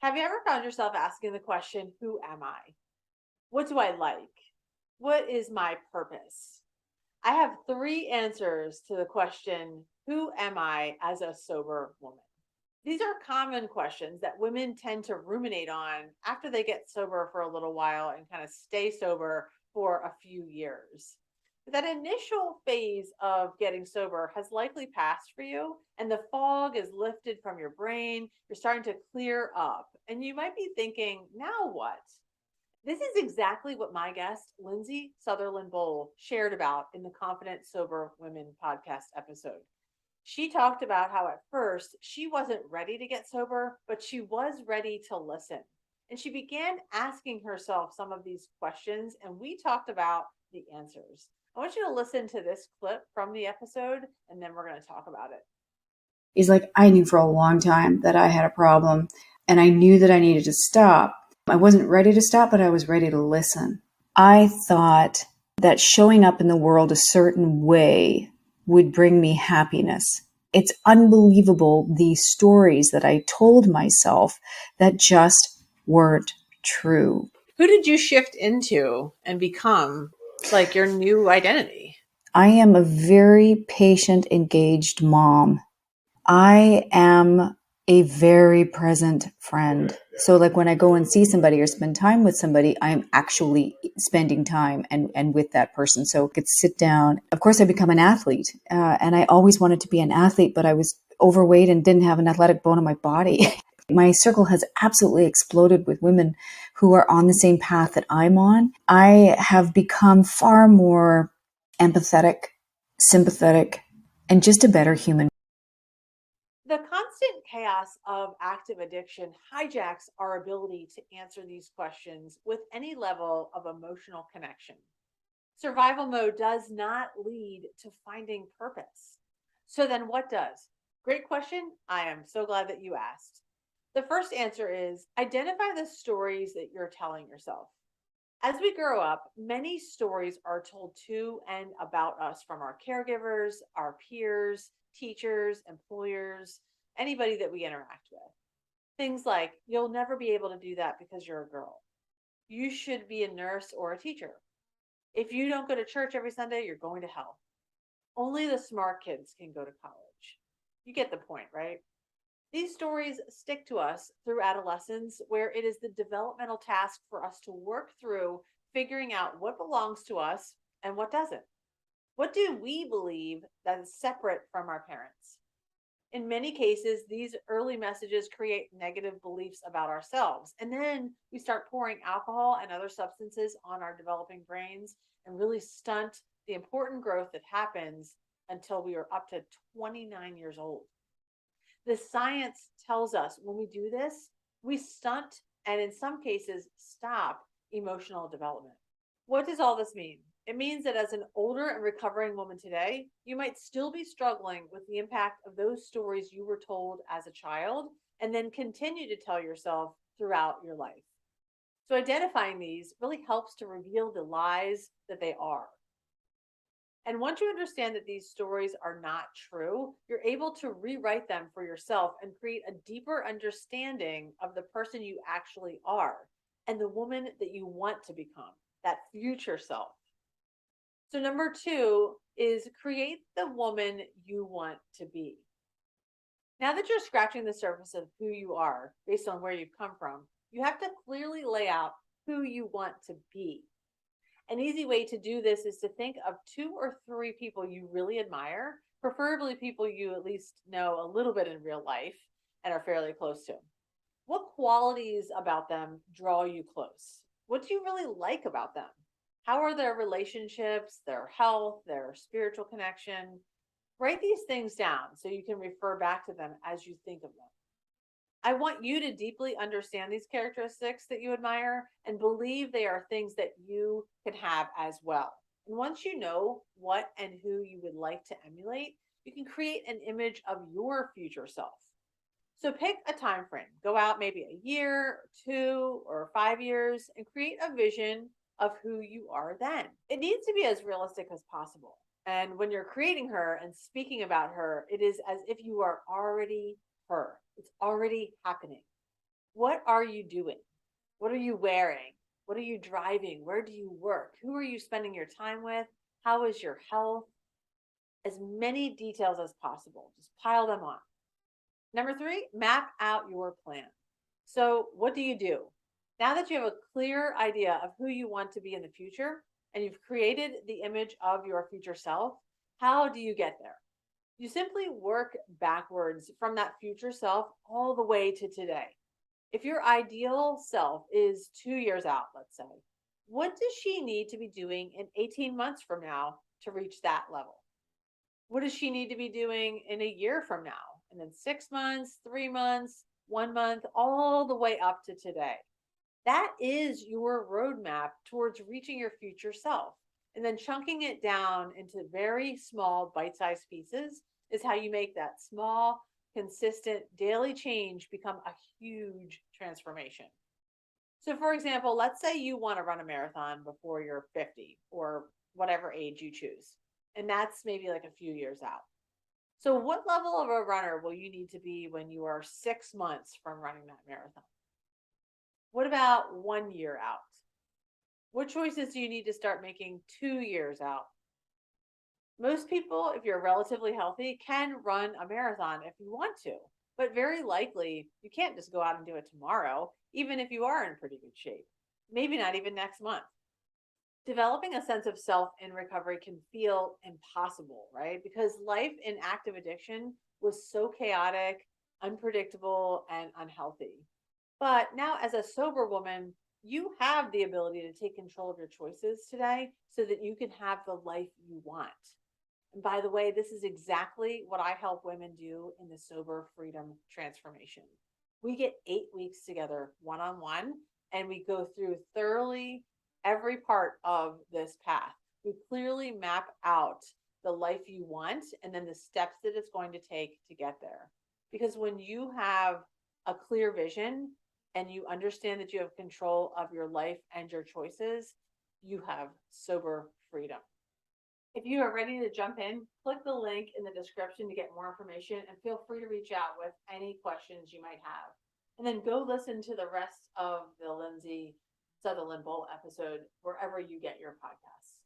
Have you ever found yourself asking the question, who am I? What do I like? What is my purpose? I have three answers to the question, who am I as a sober woman? These are common questions that women tend to ruminate on after they get sober for a little while and kind of stay sober for a few years. That initial phase of getting sober has likely passed for you, and the fog is lifted from your brain. You're starting to clear up, and you might be thinking, now what? This is exactly what my guest, Lindsay Sutherland Boal, shared about in the Confident Sober Women podcast episode. She talked about how at first she wasn't ready to get sober, but she was ready to listen. And she began asking herself some of these questions, and we talked about the answers. I want you to listen to this clip from the episode, and then we're going to talk about it. He's like, I knew for a long time that I had a problem, and I knew that I needed to stop. I wasn't ready to stop, but I was ready to listen. I thought that showing up in the world a certain way would bring me happiness. It's unbelievable the stories that I told myself that just weren't true. Who did you shift into and become like your new identity? I am a very patient, engaged mom. I am a very present friend. So like when I go and see somebody or spend time with somebody, I'm actually spending time and with that person. So I could sit down. Of course, I become an athlete. And I always wanted to be an athlete, but I was overweight and didn't have an athletic bone in my body. My circle has absolutely exploded with women who are on the same path that I'm on. I have become far more empathetic, sympathetic, and just a better human. The constant chaos of active addiction hijacks our ability to answer these questions with any level of emotional connection. Survival mode does not lead to finding purpose. So then what does? Great question. I am so glad that you asked. The first answer is identify the stories that you're telling yourself. As we grow up, many stories are told to and about us from our caregivers, our peers, teachers, employers, anybody that we interact with. Things like, you'll never be able to do that because you're a girl. You should be a nurse or a teacher. If you don't go to church every Sunday, you're going to hell. Only the smart kids can go to college. You get the point, right? These stories stick to us through adolescence, where it is the developmental task for us to work through figuring out what belongs to us and what doesn't. What do we believe that is separate from our parents? In many cases, these early messages create negative beliefs about ourselves. And then we start pouring alcohol and other substances on our developing brains and really stunt the important growth that happens until we are up to 29 years old. The science tells us when we do this, we stunt and in some cases stop emotional development. What does all this mean? It means that as an older and recovering woman today, you might still be struggling with the impact of those stories you were told as a child and then continue to tell yourself throughout your life. So, identifying these really helps to reveal the lies that they are. And once you understand that these stories are not true, you're able to rewrite them for yourself and create a deeper understanding of the person you actually are and the woman that you want to become, that future self. So, number two is create the woman you want to be. Now that you're scratching the surface of who you are based on where you've come from, you have to clearly lay out who you want to be. An easy way to do this is to think of two or three people you really admire, preferably people you at least know a little bit in real life and are fairly close to. What qualities about them draw you close? What do you really like about them? How are their relationships, their health, their spiritual connection? Write these things down so you can refer back to them as you think of them. I want you to deeply understand these characteristics that you admire and believe they are things that you can have as well. And once you know what and who you would like to emulate, you can create an image of your future self. So pick a time frame. Go out maybe a year, 2 or 5 years, and create a vision of who you are then. It needs to be as realistic as possible. And when you're creating her and speaking about her, it is as if you are already her. It's already happening. What are you doing? What are you wearing? What are you driving? Where do you work? Who are you spending your time with? How is your health? As many details as possible. Just pile them on. Number three, map out your plan. So, what do you do? Now that you have a clear idea of who you want to be in the future and you've created the image of your future self, how do you get there? You simply work backwards from that future self all the way to today. If your ideal self is 2 years out, let's say, what does she need to be doing in 18 months from now to reach that level? What does she need to be doing in a year from now? And then 6 months, 3 months, 1 month, all the way up to today. That is your roadmap towards reaching your future self. And then chunking it down into very small bite sized pieces is how you make that small, consistent daily change become a huge transformation. So, for example, let's say you want to run a marathon before you're 50 or whatever age you choose. And that's maybe like a few years out. So, what level of a runner will you need to be when you are 6 months from running that marathon? What about 1 year out? What choices do you need to start making 2 years out? Most people, if you're relatively healthy, can run a marathon if you want to, but very likely you can't just go out and do it tomorrow, even if you are in pretty good shape. Maybe not even next month. Developing a sense of self in recovery can feel impossible, right? Because life in active addiction was so chaotic, unpredictable, and unhealthy. But now, as a sober woman, you have the ability to take control of your choices today so that you can have the life you want. And by the way, this is exactly what I help women do in the Sober Freedom Transformation. We get 8 weeks together one on one, and we go through thoroughly every part of this path. We clearly map out the life you want and then the steps that it's going to take to get there. Because when you have a clear vision and you understand that you have control of your life and your choices, you have sober freedom. If you are ready to jump in, click the link in the description to get more information and feel free to reach out with any questions you might have. And then go listen to the rest of the Lindsay Sutherland Boal episode wherever you get your podcasts.